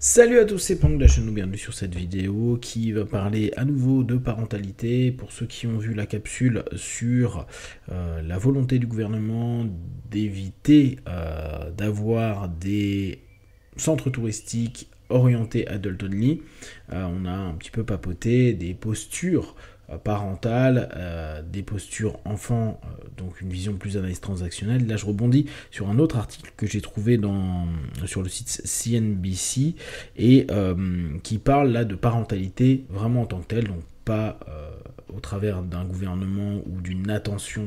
Salut à tous, c'est Pank de la chaîne, bienvenue sur cette vidéo qui va parler à nouveau de parentalité. Pour ceux qui ont vu la capsule sur la volonté du gouvernement d'éviter d'avoir des centres touristiques orientés adult only, on a un petit peu papoté des postures parentale, des postures enfants, donc une vision plus analyse transactionnelle. Là, je rebondis sur un autre article que j'ai trouvé sur le site CNBC et qui parle là de parentalité vraiment en tant que telle, donc pas au travers d'un gouvernement ou d'une attention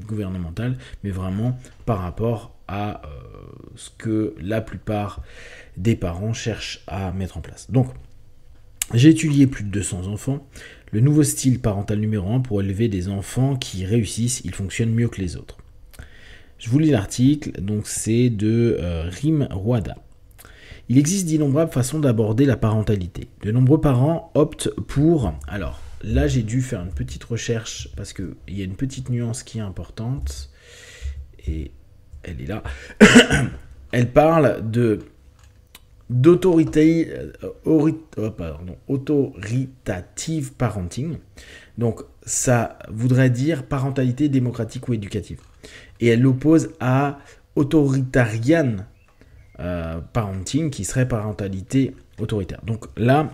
gouvernementale, mais vraiment par rapport à ce que la plupart des parents cherchent à mettre en place. Donc, j'ai étudié plus de 200 enfants. Le nouveau style parental numéro 1 pour élever des enfants qui réussissent, ils fonctionnent mieux que les autres. Je vous lis l'article, donc c'est de Rim Rwada. Il existe d'innombrables façons d'aborder la parentalité. De nombreux parents optent pour... Alors, là j'ai dû faire une petite recherche parce qu'il y a une petite nuance qui est importante. Et elle est là. Elle parle autoritative parenting. Donc ça voudrait dire parentalité démocratique ou éducative. Et elle l'oppose à authoritarian parenting qui serait parentalité autoritaire. Donc là,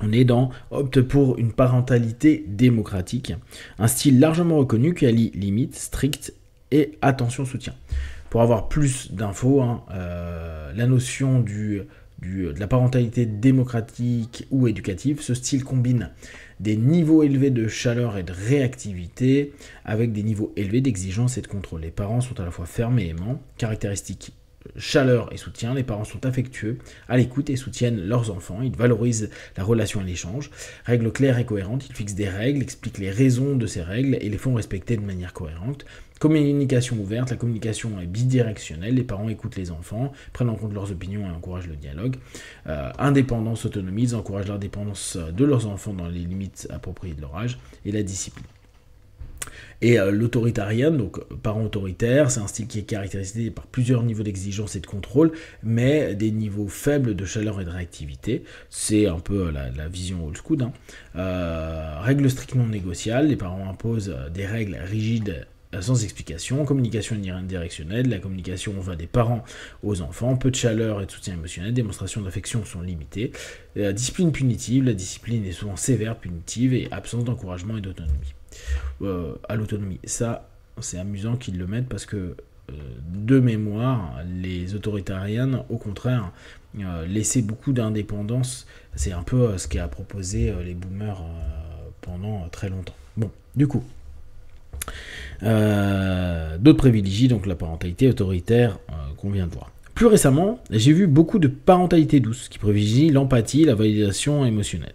on est dans opte pour une parentalité démocratique, un style largement reconnu qui allie limites strictes et attention soutien. Pour avoir plus d'infos, la notion de la parentalité démocratique ou éducative, ce style combine des niveaux élevés de chaleur et de réactivité avec des niveaux élevés d'exigence et de contrôle. Les parents sont à la fois fermes et aimants, caractéristiques chaleur et soutien. Les parents sont affectueux, à l'écoute et soutiennent leurs enfants. Ils valorisent la relation et l'échange. Règles claires et cohérentes, ils fixent des règles, expliquent les raisons de ces règles et les font respecter de manière cohérente. Communication ouverte, la communication est bidirectionnelle, les parents écoutent les enfants, prennent en compte leurs opinions et encouragent le dialogue. Indépendance, autonomie, ils encouragent l'indépendance de leurs enfants dans les limites appropriées de leur âge et la discipline. Et l'autoritarien, donc parent autoritaire, c'est un style qui est caractérisé par plusieurs niveaux d'exigence et de contrôle, mais des niveaux faibles de chaleur et de réactivité. C'est un peu la vision old school. Règles strictement négociables, les parents imposent des règles rigides sans explication, communication unidirectionnelle, la communication va des parents aux enfants, peu de chaleur et de soutien émotionnel, démonstrations d'affection sont limitées, la discipline punitive, la discipline est souvent sévère, punitive, et absence d'encouragement et d'autonomie. À l'autonomie, ça c'est amusant qu'ils le mettent parce que de mémoire, les authoritariens, au contraire, laissaient beaucoup d'indépendance, c'est un peu ce qu'a proposé les boomers pendant très longtemps. Bon, du coup, d'autres privilégient donc la parentalité autoritaire qu'on vient de voir. Plus récemment, j'ai vu beaucoup de parentalité douce qui privilégie l'empathie, la validation émotionnelle.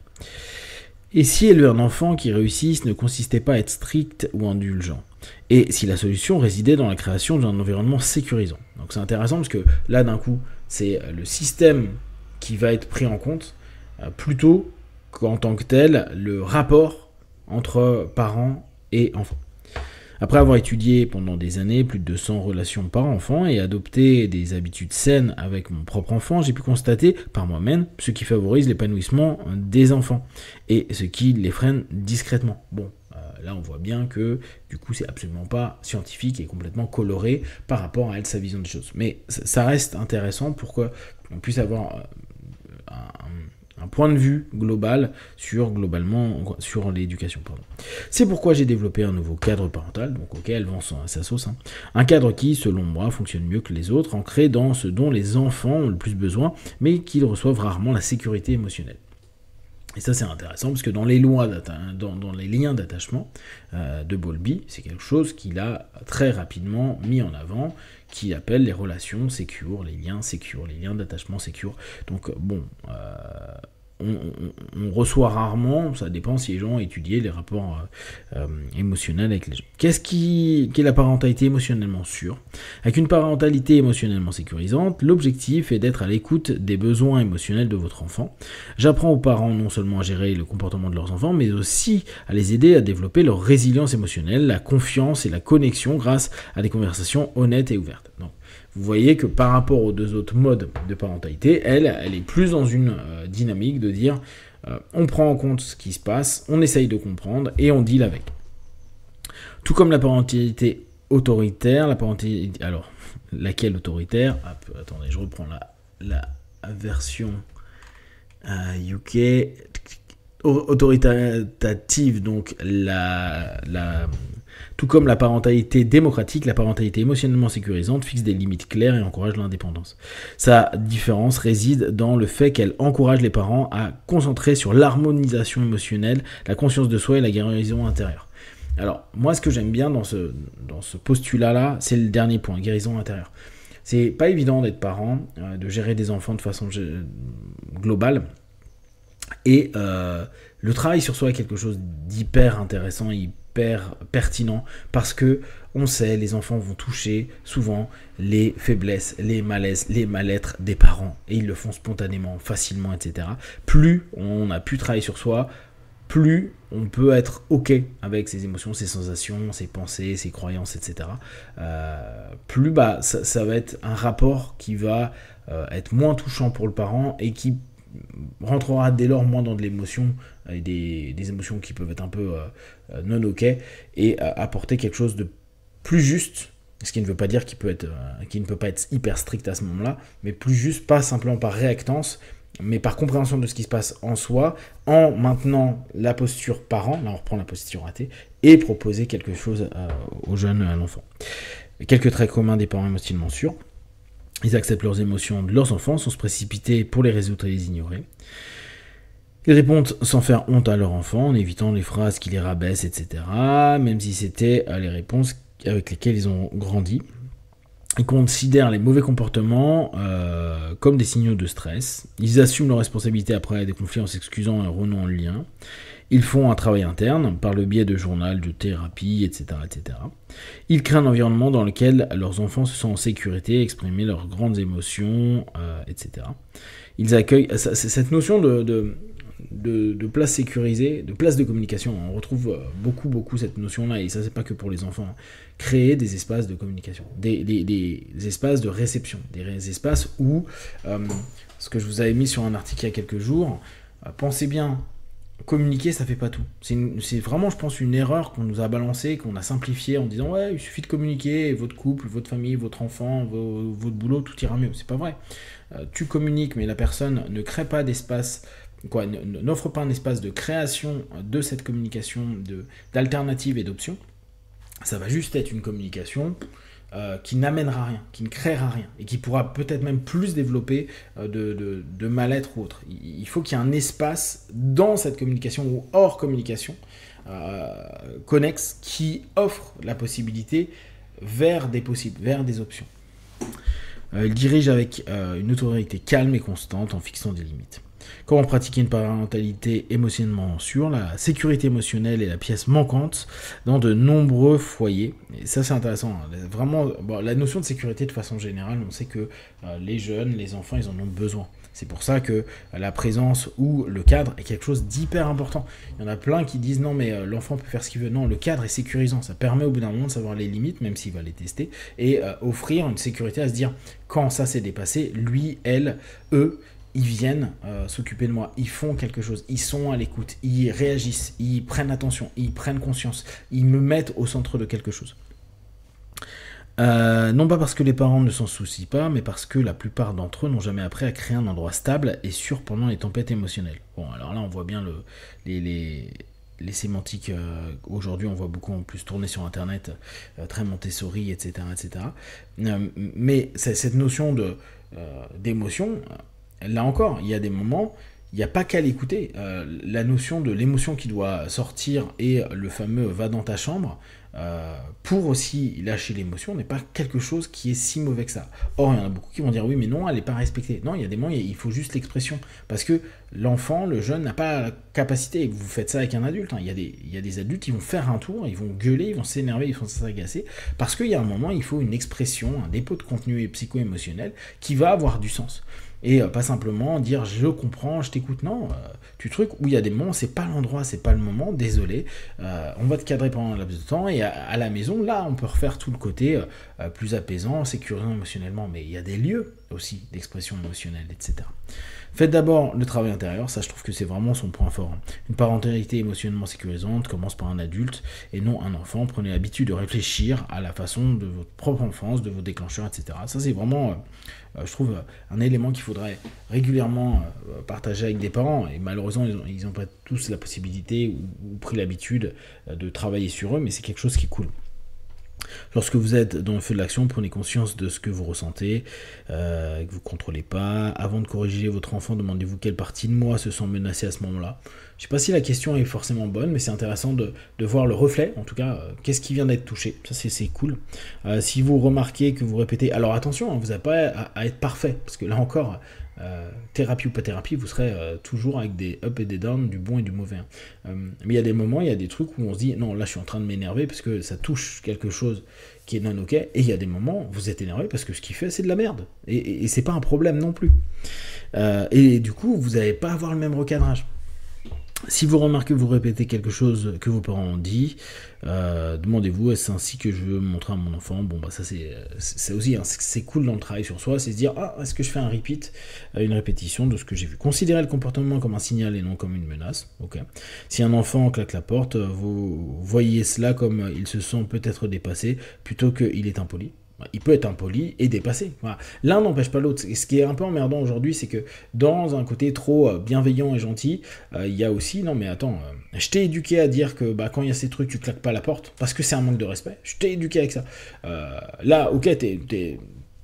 Et si élever un enfant qui réussisse ne consistait pas à être strict ou indulgent? Et si la solution résidait dans la création d'un environnement sécurisant? Donc c'est intéressant parce que là d'un coup, c'est le système qui va être pris en compte plutôt qu'en tant que tel le rapport entre parents et enfants. Après avoir étudié pendant des années plus de 200 relations parents-enfants et adopté des habitudes saines avec mon propre enfant, j'ai pu constater par moi-même ce qui favorise l'épanouissement des enfants et ce qui les freine discrètement. Bon, là on voit bien que du coup c'est absolument pas scientifique et complètement coloré par rapport à elle, sa vision des choses. Mais ça reste intéressant pour qu'on puisse avoir un point de vue global sur l'éducation. C'est pourquoi j'ai développé un nouveau cadre parental, donc auquel vend sa sauce. Un cadre qui, selon moi, fonctionne mieux que les autres, ancré dans ce dont les enfants ont le plus besoin, mais qu'ils reçoivent rarement, la sécurité émotionnelle. Et ça c'est intéressant parce que dans les lois, dans les liens d'attachement de Bowlby, c'est quelque chose qu'il a très rapidement mis en avant, qu'il appelle les relations sécures, les liens d'attachement sécures. Donc bon, on reçoit rarement, ça dépend si les gens ont étudié les rapports émotionnels avec les gens. Qu'est la parentalité émotionnellement sûre? Avec une parentalité émotionnellement sécurisante, l'objectif est d'être à l'écoute des besoins émotionnels de votre enfant. J'apprends aux parents non seulement à gérer le comportement de leurs enfants, mais aussi à les aider à développer leur résilience émotionnelle, la confiance et la connexion grâce à des conversations honnêtes et ouvertes. Donc, vous voyez que par rapport aux deux autres modes de parentalité, elle est plus dans une dynamique de dire on prend en compte ce qui se passe, on essaye de comprendre et on deal avec. Tout comme la parentalité autoritaire, alors, laquelle autoritaire? Attendez, je reprends la version UK. Autoritative, donc tout comme la parentalité démocratique, la parentalité émotionnellement sécurisante fixe des limites claires et encourage l'indépendance. Sa différence réside dans le fait qu'elle encourage les parents à concentrer sur l'harmonisation émotionnelle, la conscience de soi et la guérison intérieure. Alors, moi, ce que j'aime bien dans ce postulat-là, c'est le dernier point, guérison intérieure. C'est pas évident d'être parent, de gérer des enfants de façon globale. Et le travail sur soi est quelque chose d'hyper intéressant, hyper pertinent, parce que on sait, les enfants vont toucher souvent les faiblesses, les malaises, les mal-être des parents, et ils le font spontanément, facilement, etc. Plus on a pu travailler sur soi, plus on peut être OK avec ses émotions, ses sensations, ses pensées, ses croyances, etc. Plus ça va être un rapport qui va être moins touchant pour le parent et qui rentrera dès lors moins dans de l'émotion, et des émotions qui peuvent être un peu non OK, et apporter quelque chose de plus juste, ce qui ne veut pas dire qu'il ne peut pas être hyper strict à ce moment-là, mais plus juste, pas simplement par réactance, mais par compréhension de ce qui se passe en soi, en maintenant la posture parent, là on reprend la posture athée, et proposer quelque chose aux jeunes, à l'enfant. Quelques traits communs des parents émotionnellement sûrs: ils acceptent leurs émotions de leurs enfants sans se précipiter pour les résoudre et les ignorer. Ils répondent sans faire honte à leur enfant, en évitant les phrases qui les rabaissent, etc., même si c'était les réponses avec lesquelles ils ont grandi. Ils considèrent les mauvais comportements comme des signaux de stress. Ils assument leurs responsabilités après des conflits en s'excusant et en renouant le lien. Ils font un travail interne par le biais de journal, de thérapie, etc., etc. Ils créent un environnement dans lequel leurs enfants se sentent en sécurité, exprimer leurs grandes émotions, etc. Ils accueillent cette notion de place sécurisée, de place de communication. On retrouve beaucoup cette notion-là, et ça c'est pas que pour les enfants. Créer des espaces de communication, des espaces de réception, des espaces où, ce que je vous avais mis sur un article il y a quelques jours, pensez bien, communiquer ça fait pas tout. C'est vraiment, je pense, une erreur qu'on nous a balancée, qu'on a simplifiée en disant ouais, il suffit de communiquer, votre couple, votre famille, votre enfant, votre boulot, tout ira mieux. C'est pas vrai. Tu communiques, mais la personne ne crée pas d'espace, n'offre pas un espace de création de cette communication, d'alternatives et d'options. Ça va juste être une communication qui n'amènera rien, qui ne créera rien, et qui pourra peut-être même plus développer de mal-être ou autre. Il faut qu'il y ait un espace dans cette communication ou hors communication connexe qui offre la possibilité vers des possibles, vers des options. Il dirige avec une autorité calme et constante en fixant des limites. Comment pratiquer une parentalité émotionnellement sûre? La sécurité émotionnelle est la pièce manquante dans de nombreux foyers. Et ça, c'est intéressant. Vraiment, la notion de sécurité, de façon générale, on sait que les jeunes, les enfants, ils en ont besoin. C'est pour ça que la présence ou le cadre est quelque chose d'hyper important. Il y en a plein qui disent non, mais l'enfant peut faire ce qu'il veut. Non, le cadre est sécurisant. Ça permet au bout d'un moment de savoir les limites, même s'il va les tester, et offrir une sécurité à se dire quand ça s'est dépassé, lui, elle, eux, ils viennent s'occuper de moi, ils font quelque chose, ils sont à l'écoute, ils réagissent, ils prennent attention, ils prennent conscience, ils me mettent au centre de quelque chose. Non pas parce que les parents ne s'en soucient pas, mais parce que la plupart d'entre eux n'ont jamais appris à créer un endroit stable et sûr pendant les tempêtes émotionnelles. Bon, alors là on voit bien les sémantiques, aujourd'hui on voit beaucoup en plus tourner sur internet, très Montessori, etc. etc. Mais cette notion d'émotion, là encore, il y a des moments, il n'y a pas qu'à l'écouter. La notion de l'émotion qui doit sortir et le fameux va dans ta chambre, pour aussi lâcher l'émotion, n'est pas quelque chose qui est si mauvais que ça. Or, il y en a beaucoup qui vont dire oui, mais non, elle n'est pas respectée. Non, il y a des moments, il faut juste l'expression. Parce que l'enfant, le jeune, n'a pas la capacité, et vous faites ça avec un adulte, hein. Il y a des adultes, ils vont faire un tour, ils vont gueuler, ils vont s'énerver, ils vont s'agacer, parce qu'il y a un moment, il faut une expression, un dépôt de contenu psycho-émotionnel qui va avoir du sens. Et pas simplement dire je comprends, je t'écoute. Non, tu truc où il y a des moments, c'est pas l'endroit, c'est pas le moment, désolé. On va te cadrer pendant un laps de temps et à la maison, là, on peut refaire tout le côté plus apaisant, sécurisant émotionnellement. Mais il y a des lieux aussi d'expression émotionnelle, etc. Faites d'abord le travail intérieur, ça je trouve que c'est vraiment son point fort. Une parentalité émotionnellement sécurisante commence par un adulte et non un enfant. Prenez l'habitude de réfléchir à la façon de votre propre enfance, de vos déclencheurs, etc. Ça c'est vraiment, je trouve, un élément qu'il faudrait régulièrement partager avec des parents. Et malheureusement, ils n'ont pas tous la possibilité ou pris l'habitude de travailler sur eux, mais c'est quelque chose qui est cool. Lorsque vous êtes dans le feu de l'action, prenez conscience de ce que vous ressentez, que vous ne contrôlez pas. Avant de corriger votre enfant, demandez-vous quelle partie de moi se sent menacée à ce moment-là. Je ne sais pas si la question est forcément bonne, mais c'est intéressant de voir le reflet, en tout cas, qu'est-ce qui vient d'être touché. Ça, c'est cool. Si vous remarquez que vous répétez... Alors attention, hein, vous n'avez pas à être parfait, parce que là encore... thérapie ou pas thérapie, vous serez toujours avec des up et des down, du bon et du mauvais. Mais il y a des moments, il y a des trucs où on se dit non, là je suis en train de m'énerver parce que ça touche quelque chose qui est non ok. Et il y a des moments où vous êtes énervé parce que ce qu'il fait c'est de la merde. Et c'est pas un problème non plus. Et du coup, vous n'allez pas avoir le même recadrage. Si vous remarquez que vous répétez quelque chose que vos parents ont dit, demandez-vous, est-ce ainsi que je veux montrer à mon enfant? Bon, bah ça c'est aussi, hein, c'est cool dans le travail sur soi, c'est se dire, ah, est-ce que je fais un repeat, une répétition de ce que j'ai vu? Considérez le comportement comme un signal et non comme une menace. Ok. Si un enfant claque la porte, vous voyez cela comme il se sent peut-être dépassé, plutôt qu'il est impoli. Il peut être impoli et dépassé. Voilà. L'un n'empêche pas l'autre. Et ce qui est un peu emmerdant aujourd'hui, c'est que dans un côté trop bienveillant et gentil, il y a aussi, non mais attends, je t'ai éduqué à dire que quand il y a ces trucs, tu claques pas la porte, parce que c'est un manque de respect. Je t'ai éduqué avec ça. Là, ok,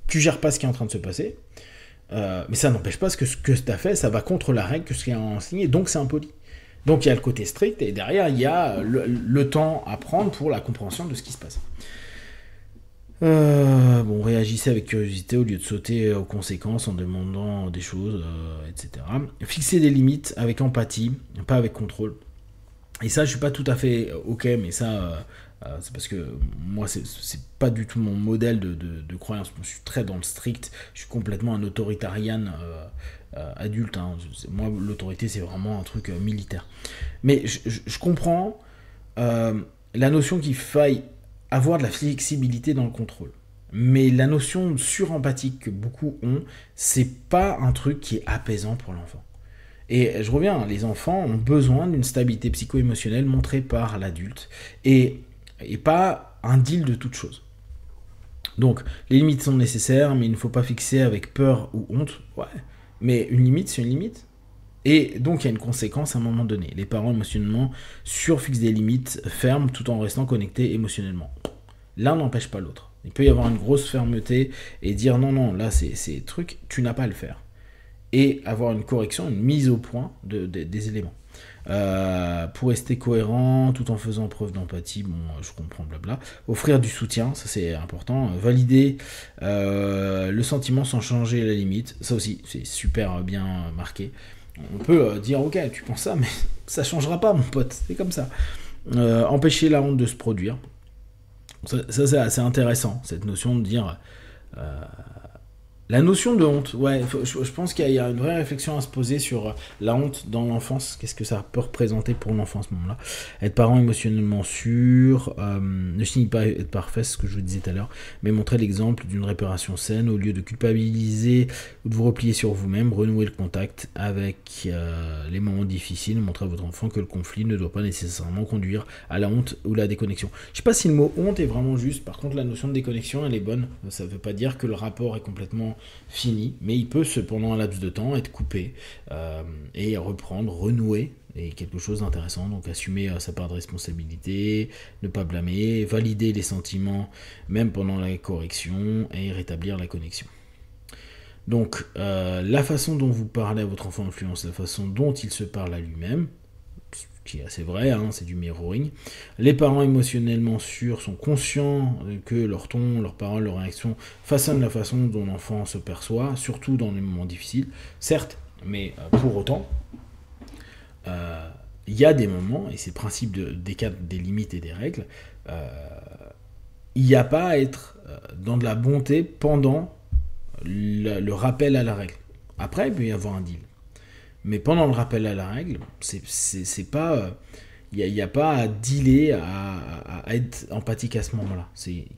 tu gères pas ce qui est en train de se passer, mais ça n'empêche pas que ce que tu as fait, ça va contre la règle que ce qui est enseigné, donc c'est impoli. Donc il y a le côté strict, et derrière, il y a le temps à prendre pour la compréhension de ce qui se passe. Réagissez avec curiosité au lieu de sauter aux conséquences en demandant des choses, etc. Fixez des limites avec empathie, pas avec contrôle. Et ça, je suis pas tout à fait ok, mais ça, c'est parce que moi, c'est pas du tout mon modèle de croyance. Je suis très dans le strict, je suis complètement un autoritarian adulte. Hein. Moi, l'autorité, c'est vraiment un truc militaire. Mais je comprends la notion qu'il faille avoir de la flexibilité dans le contrôle. Mais la notion surempathique que beaucoup ont, c'est pas un truc qui est apaisant pour l'enfant. Et je reviens, les enfants ont besoin d'une stabilité psycho-émotionnelle montrée par l'adulte et pas un deal de toute chose. Donc, les limites sont nécessaires, mais il ne faut pas fixer avec peur ou honte. Ouais, mais une limite, c'est une limite. Et donc il y a une conséquence à un moment donné. Les parents émotionnellement surfixent des limites fermes tout en restant connectés émotionnellement. L'un n'empêche pas l'autre. Il peut y avoir une grosse fermeté et dire non, là c'est truc, tu n'as pas à le faire. Et avoir une correction, une mise au point des éléments. Pour rester cohérent tout en faisant preuve d'empathie, bon je comprends blabla. Offrir du soutien, ça c'est important. Valider le sentiment sans changer la limite, ça aussi c'est super bien marqué. On peut dire ok tu penses ça mais ça changera pas mon pote, c'est comme ça. Empêcher la honte de se produire, ça c'est assez intéressant cette notion de dire la notion de honte, ouais, je pense qu'il y a une vraie réflexion à se poser sur la honte dans l'enfance, qu'est-ce que ça peut représenter pour l'enfant à ce moment-là. Être parent émotionnellement sûr ne signifie pas être parfait, c'est ce que je vous disais tout à l'heure, mais montrer l'exemple d'une réparation saine au lieu de culpabiliser ou de vous replier sur vous-même, renouer le contact avec les moments difficiles, montrer à votre enfant que le conflit ne doit pas nécessairement conduire à la honte ou la déconnexion. Je sais pas si le mot honte est vraiment juste, par contre la notion de déconnexion elle est bonne, ça veut pas dire que le rapport est complètement fini, mais il peut pendant un laps de temps être coupé et reprendre, renouer, et quelque chose d'intéressant, donc assumer sa part de responsabilité, ne pas blâmer, valider les sentiments même pendant la correction et rétablir la connexion. Donc la façon dont vous parlez à votre enfant influence la façon dont il se parle à lui-même, qui est assez vrai, hein, c'est du mirroring. Les parents émotionnellement sûrs sont conscients que leur ton, leurs paroles, leurs réactions façonnent la façon dont l'enfant se perçoit, surtout dans les moments difficiles, certes, mais pour autant, il y a des moments, et c'est le principe des cadres, des limites et des règles, il n'y a pas à être dans de la bonté pendant le rappel à la règle. Après, il peut y avoir un deal. Mais pendant le rappel à la règle, c'est pas. Il n'y a pas à dealer, à être empathique à ce moment-là.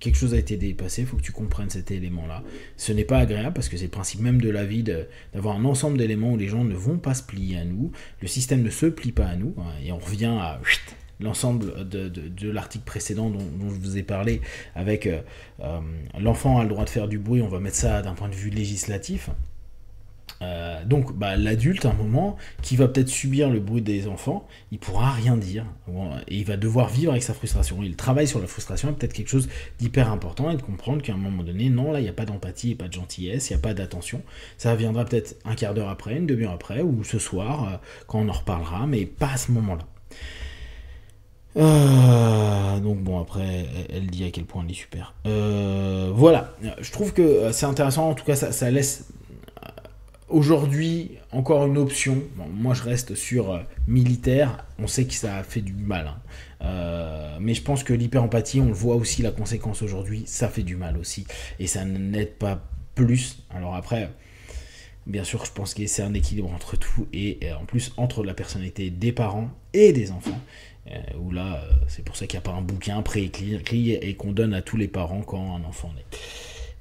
Quelque chose a été dépassé, il faut que tu comprennes cet élément-là. Ce n'est pas agréable parce que c'est le principe même de la vie d'avoir un ensemble d'éléments où les gens ne vont pas se plier à nous. Le système ne se plie pas à nous. Hein, et on revient à l'ensemble de l'article précédent dont je vous ai parlé avec l'enfant a le droit de faire du bruit, on va mettre ça d'un point de vue législatif. Donc l'adulte à un moment qui va peut-être subir le bruit des enfants, il pourra rien dire et il va devoir vivre avec sa frustration. Et le travail sur la frustration est peut-être quelque chose d'hyper important et de comprendre qu'à un moment donné, non, là il n'y a pas d'empathie et pas de gentillesse, il n'y a pas d'attention. Ça viendra peut-être un quart d'heure après, une demi-heure après ou ce soir quand on en reparlera, mais pas à ce moment-là. Donc bon, après elle dit à quel point elle est super. Voilà, je trouve que c'est intéressant, en tout cas ça laisse aujourd'hui, encore une option. Bon, moi, je reste sur militaire. On sait que ça a fait du mal. Hein. Mais je pense que l'hyper-empathie, on le voit aussi, la conséquence aujourd'hui, ça fait du mal aussi. Et ça n'aide pas plus. Alors après, bien sûr, je pense que c'est un équilibre entre tout. Et en plus, entre la personnalité des parents et des enfants. Où là, c'est pour ça qu'il n'y a pas un bouquin préécrit et qu'on donne à tous les parents quand un enfant naît.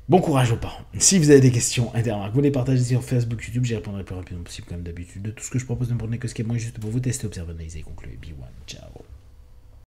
Bon courage aux parents. Si vous avez des questions, des remarques, vous les partagez sur Facebook, YouTube, j'y répondrai le plus rapidement possible comme d'habitude. De tout ce que je propose ne prenez que ce qui est bon juste pour vous tester, observer, analyser et conclure. Be one, ciao.